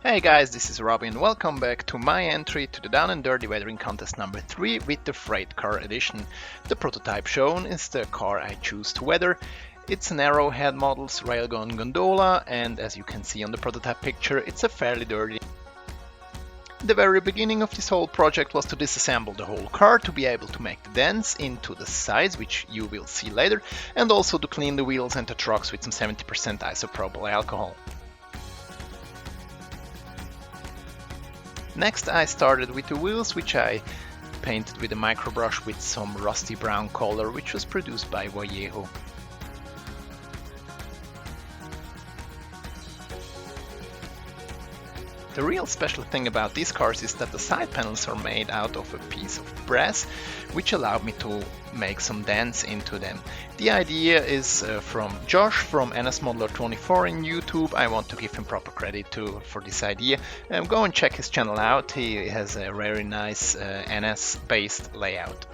Hey guys, this is Robbie and welcome back to my entry to the Down and Dirty Weathering Contest number 3 with the Freight Car Edition. The prototype shown is the car I choose to weather. It's an Arrowhead Models Railgon gondola, and as you can see on the prototype picture, it's a fairly dirty. The very beginning of this whole project was to disassemble the whole car to be able to make the dents into the sides, which you will see later, and also to clean the wheels and the trucks with some 70% isopropyl alcohol. Next I started with the wheels, which I painted with a microbrush with some rusty brown color, which was produced by Vallejo. The real special thing about these cars is that the side panels are made out of a piece of brass, which allowed me to make some dents into them. The idea is from Josh from NSModeler24 in YouTube. I want to give him proper credit for this idea. Go and check his channel out. He has a very nice NS based layout.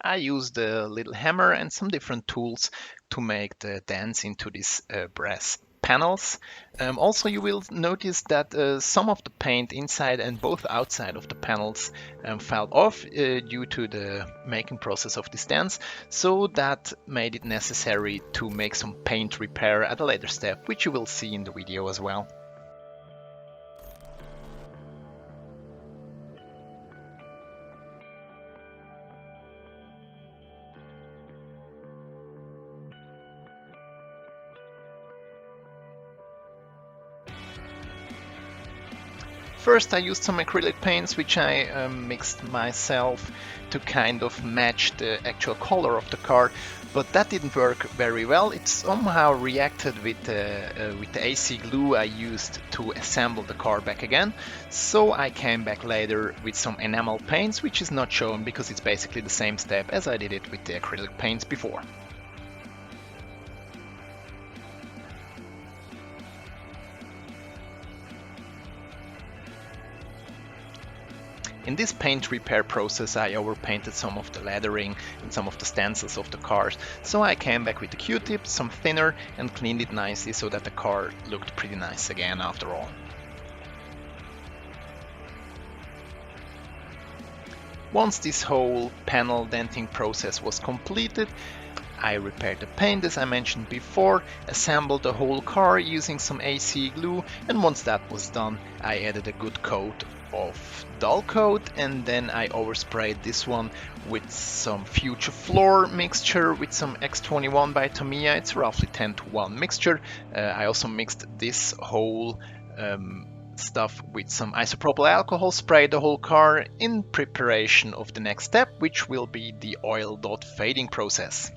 I used a little hammer and some different tools to make the dents into these brass panels. Also, you will notice that some of the paint inside and both outside of the panels fell off due to the making process of these dents, so that made it necessary to make some paint repair at a later step, which you will see in the video as well. First I used some acrylic paints which I mixed myself to kind of match the actual color of the car, but that didn't work very well. It somehow reacted with the AC glue I used to assemble the car back again, so I came back later with some enamel paints, which is not shown because it's basically the same step as I did it with the acrylic paints before. In this paint repair process I overpainted some of the lettering and some of the stencils of the cars, so I came back with the Q-tip, some thinner, and cleaned it nicely so that the car looked pretty nice again after all. Once this whole panel denting process was completed, I repaired the paint as I mentioned before, assembled the whole car using some AC glue, and once that was done I added a good coat of dull coat, and then I oversprayed this one with some Future Floor mixture with some X21 by Tamiya. It's roughly 10:1 mixture. I also mixed this whole stuff with some isopropyl alcohol, sprayed the whole car in preparation of the next step, which will be the oil dot fading process.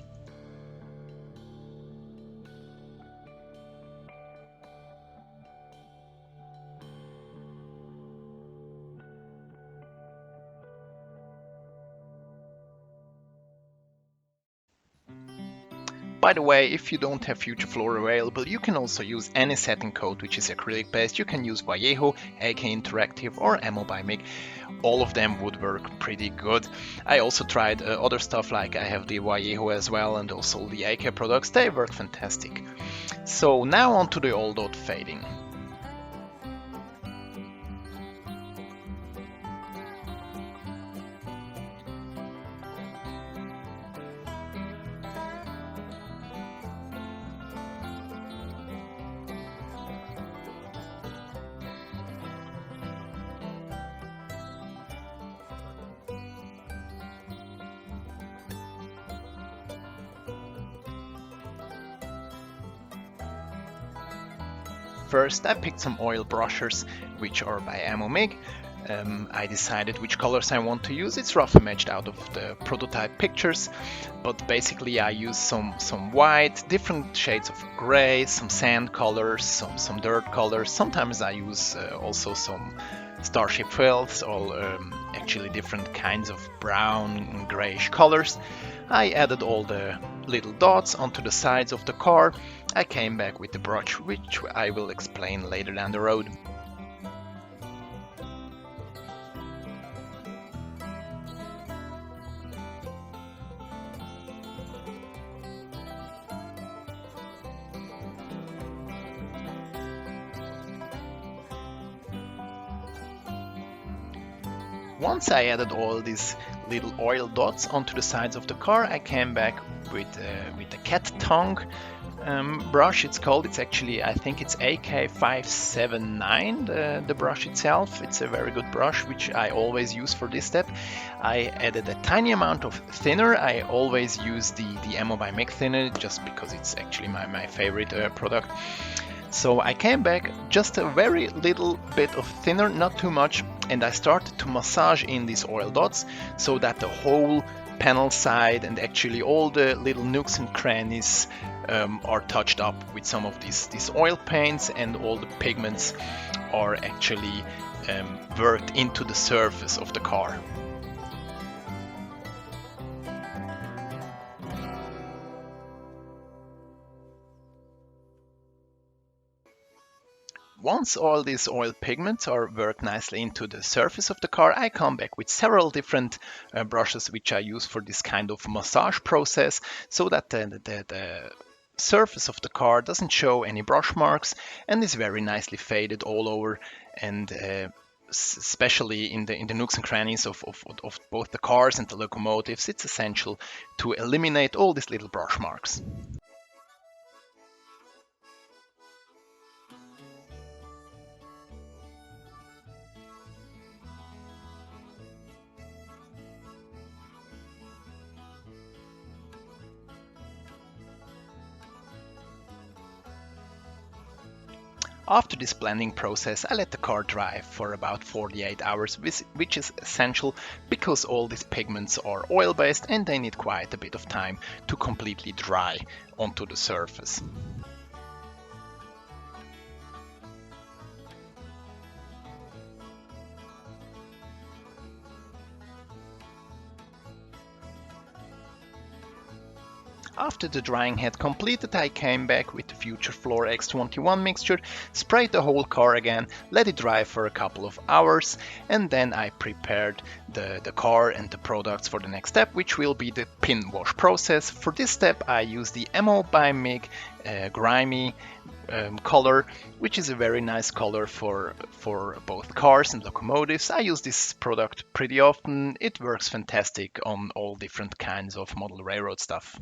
By the way, if you don't have Future Floor available, you can also use any setting coat which is acrylic based. You can use Vallejo, AK Interactive or Ammo by MIG. All of them would work pretty good. I also tried other stuff, like I have the Vallejo as well, and also the AK products. They work fantastic. So now on to the oil dot fading. First I picked some oil brushers, which are by Ammo MIG. I decided which colors I want to use. It's roughly matched out of the prototype pictures, but basically I use some white, different shades of gray, some sand colors, some dirt colors. Sometimes I use also some starship felts, or actually different kinds of brown and grayish colors. I added all the little dots onto the sides of the car. I came back with the brush, which I will explain later down the road. Once I added all these little oil dots onto the sides of the car, I came back with the cat tongue brush. It's called. It's actually, I think it's AK579. The brush itself. It's a very good brush, which I always use for this step. I added a tiny amount of thinner. I always use the Ammo by Mick thinner, just because it's actually my favorite product. So I came back, just a very little bit of thinner, not too much, and I started to massage in these oil dots so that the whole panel side and actually all the little nooks and crannies are touched up with some of these oil paints, and all the pigments are actually worked into the surface of the car. Once all these oil pigments are worked nicely into the surface of the car, I come back with several different brushes which I use for this kind of massage process, so that the surface of the car doesn't show any brush marks and is very nicely faded all over, and especially in the nooks and crannies of both the cars and the locomotives, it's essential to eliminate all these little brush marks. After this blending process, I let the car dry for about 48 hours, which is essential because all these pigments are oil-based and they need quite a bit of time to completely dry onto the surface. After the drying had completed, I came back with the Future Floor X21 mixture, sprayed the whole car again, let it dry for a couple of hours, and then I prepared the car and the products for the next step, which will be the Pinwash process. For this step I use the Ammo by Mig Grimy color, which is a very nice color for both cars and locomotives. I use this product pretty often. It works fantastic on all different kinds of model railroad stuff.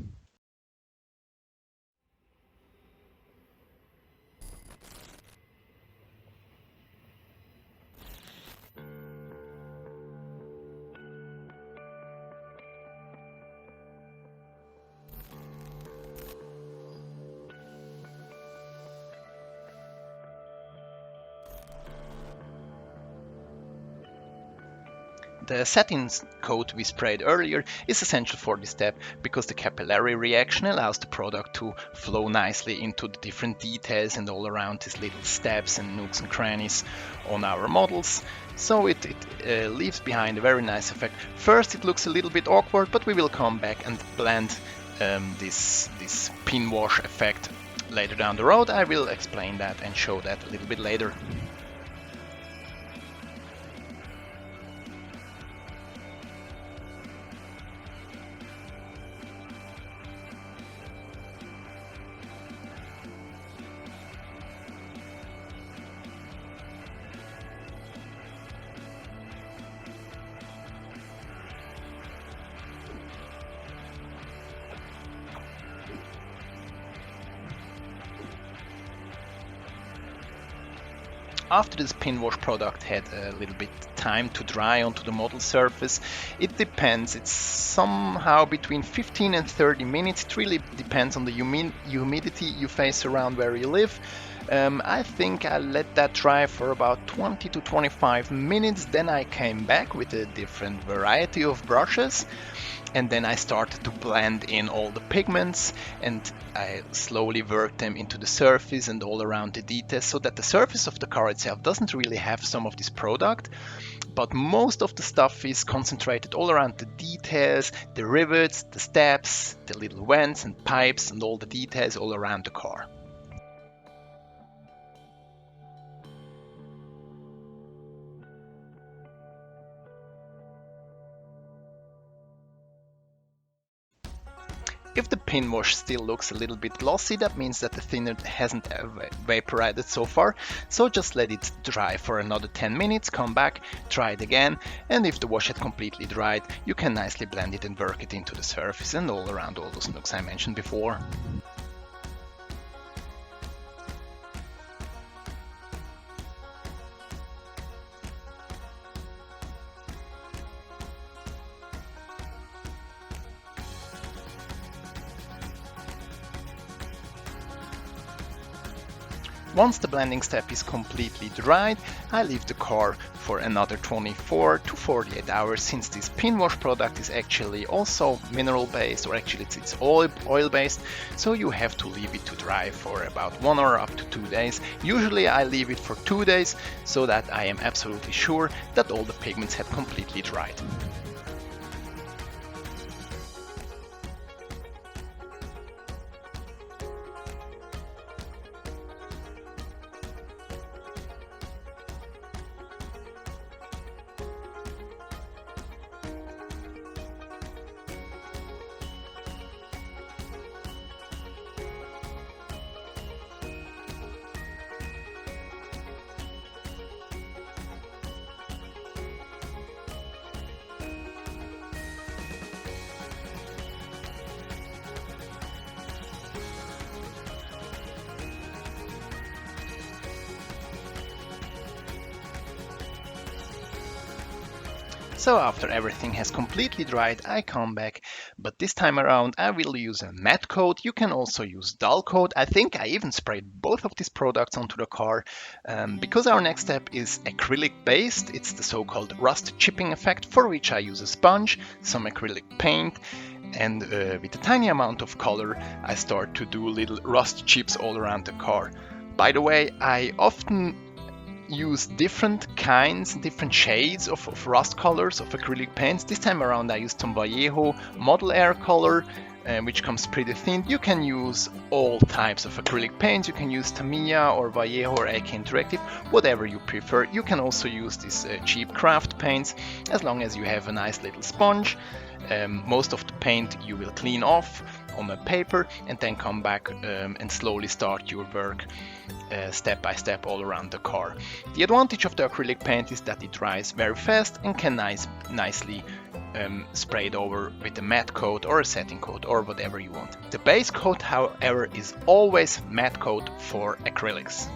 The satin coat we sprayed earlier is essential for this step because the capillary reaction allows the product to flow nicely into the different details and all around these little steps and nooks and crannies on our models. So it leaves behind a very nice effect. First it looks a little bit awkward, but we will come back and blend this Pinwash effect later down the road. I will explain that and show that a little bit later. After this Pinwash product had a little bit time to dry onto the model surface, it depends. It's somehow between 15 and 30 minutes. It really depends on the humidity you face around where you live. I think I let that dry for about 20 to 25 minutes. Then I came back with a different variety of brushes, and then I started to blend in all the pigments, and I slowly worked them into the surface and all around the details, so that the surface of the car itself doesn't really have some of this product, but most of the stuff is concentrated all around the details, the rivets, the steps, the little vents and pipes, and all the details all around the car. If the Pinwash still looks a little bit glossy, that means that the thinner hasn't evaporated so far, so just let it dry for another 10 minutes, come back, try it again, and if the wash had completely dried, you can nicely blend it and work it into the surface and all around all those nooks I mentioned before. Once the blending step is completely dried, I leave the car for another 24 to 48 hours, since this Pinwash product is actually also mineral based, or actually it's oil based, so you have to leave it to dry for about 1 or up to 2 days. Usually I leave it for 2 days, so that I am absolutely sure that all the pigments had completely dried. So after everything has completely dried, I come back, but this time around I will use a matte coat. You can also use dull coat. I think I even sprayed both of these products onto the car, because our next step is acrylic based. It's the so-called rust chipping effect, for which I use a sponge, some acrylic paint, and with a tiny amount of color I start to do little rust chips all around the car. By the way, I often use different kinds, different shades of rust colors of acrylic paints. This time around I used some Vallejo Model Air color, which comes pretty thin. You can use all types of acrylic paints. You can use Tamiya or Vallejo or AK Interactive, whatever you prefer. You can also use these cheap craft paints, as long as you have a nice little sponge. Most of the paint you will clean off on a paper and then come back and slowly start your work step by step all around the car. The advantage of the acrylic paint is that it dries very fast and can nicely sprayed over with a matte coat or a setting coat or whatever you want. The base coat, however, is always matte coat for acrylics.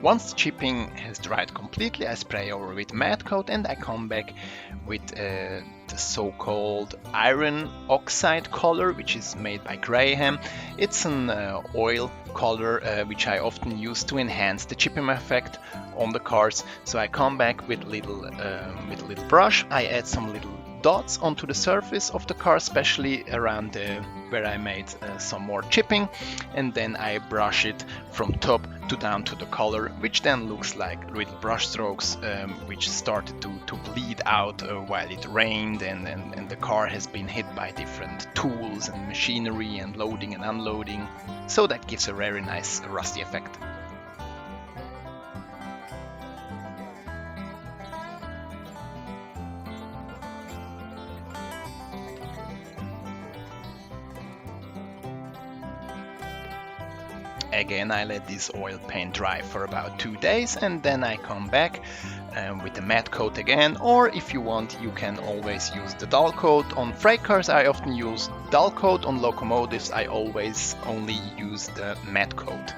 Once the chipping has dried completely, I spray over with matte coat and I come back with the so-called iron oxide color, which is made by Graham. It's an oil color which I often use to enhance the chipping effect on the cars. So I come back with a little brush. I add some little dots onto the surface of the car, especially around where I made some more chipping, and then I brush it from top to down to the color, which then looks like little brush strokes which started to bleed out while it rained and the car has been hit by different tools and machinery and loading and unloading, so that gives a very nice rusty effect. Again, I let this oil paint dry for about 2 days and then I come back with the matte coat again, or if you want you can always use the dull coat. On freight cars I often use dull coat, on locomotives I always only use the matte coat.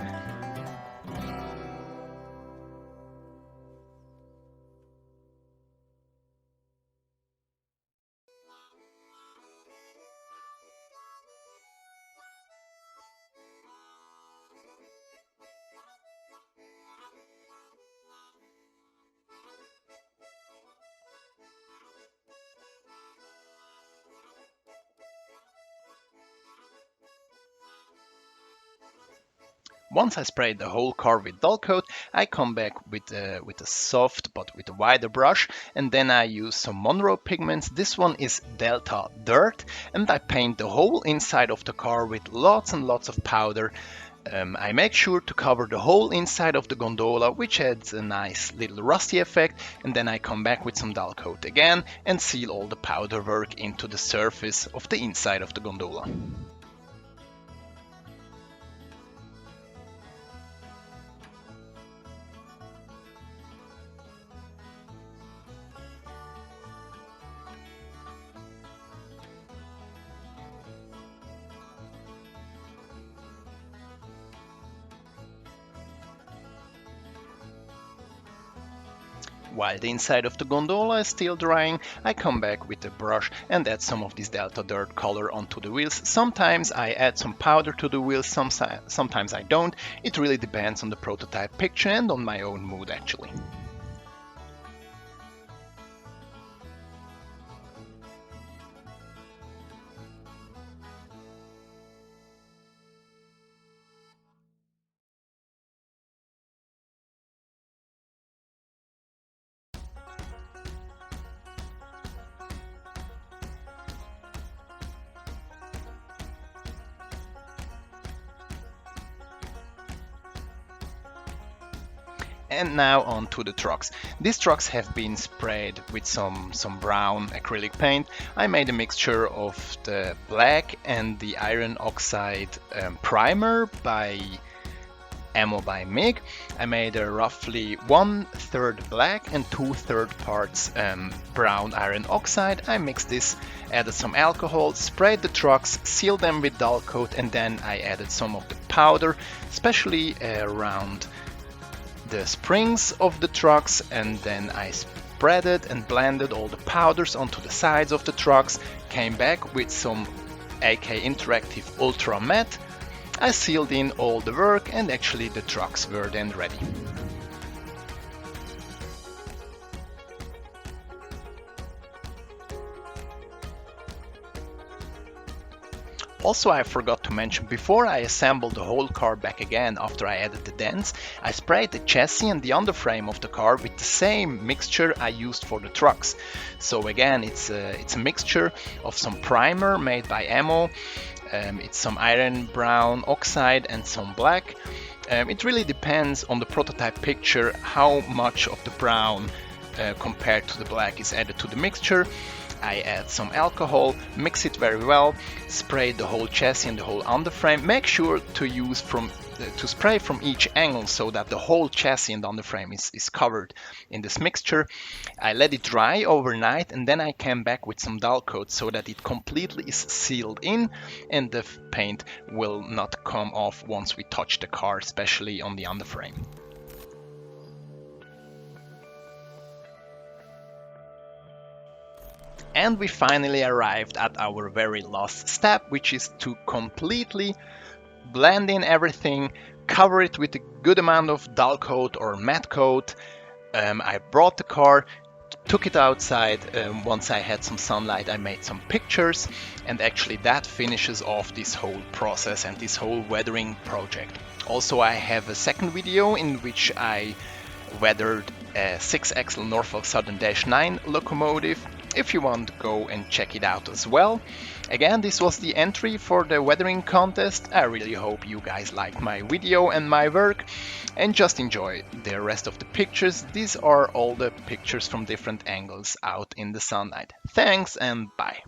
Once I sprayed the whole car with dull coat, I come back with a soft but with a wider brush, and then I use some Monroe pigments. This one is Delta Dirt, and I paint the whole inside of the car with lots and lots of powder. I make sure to cover the whole inside of the gondola, which adds a nice little rusty effect, and then I come back with some dull coat again and seal all the powder work into the surface of the inside of the gondola. While the inside of the gondola is still drying, I come back with a brush and add some of this Delta Dirt color onto the wheels. Sometimes I add some powder to the wheels, sometimes I don't. It really depends on the prototype picture and on my own mood actually. And now on to the trucks. These trucks have been sprayed with some brown acrylic paint. I made a mixture of the black and the iron oxide primer by Ammo by MIG. I made a roughly 1/3 black and 2/3 parts brown iron oxide. I mixed this, added some alcohol, sprayed the trucks, sealed them with dull coat, and then I added some of the powder, especially around the springs of the trucks, and then I spreaded and blended all the powders onto the sides of the trucks, came back with some AK Interactive Ultra Matte. I sealed in all the work, and actually the trucks were then ready. Also, I forgot to mention, before I assembled the whole car back again after I added the dents, I sprayed the chassis and the underframe of the car with the same mixture I used for the trucks. So again, it's a mixture of some primer made by Ammo, it's some iron brown oxide and some black. It really depends on the prototype picture how much of the brown compared to the black is added to the mixture. I add some alcohol, mix it very well, spray the whole chassis and the whole underframe. Make sure to spray from each angle so that the whole chassis and underframe is covered in this mixture. I let it dry overnight, and then I came back with some dull coat so that it completely is sealed in and the paint will not come off once we touch the car, especially on the underframe. And we finally arrived at our very last step, which is to completely blend in everything, cover it with a good amount of dull coat or matte coat. I brought the car, took it outside. Once I had some sunlight, I made some pictures, and actually that finishes off this whole process and this whole weathering project. Also, I have a second video in which I weathered a 6-axle Norfolk Southern -9 locomotive. If you want, go and check it out as well. Again, this was the entry for the weathering contest. I really hope you guys like my video and my work, and just enjoy the rest of the pictures. These are all the pictures from different angles out in the sunlight. Thanks and bye.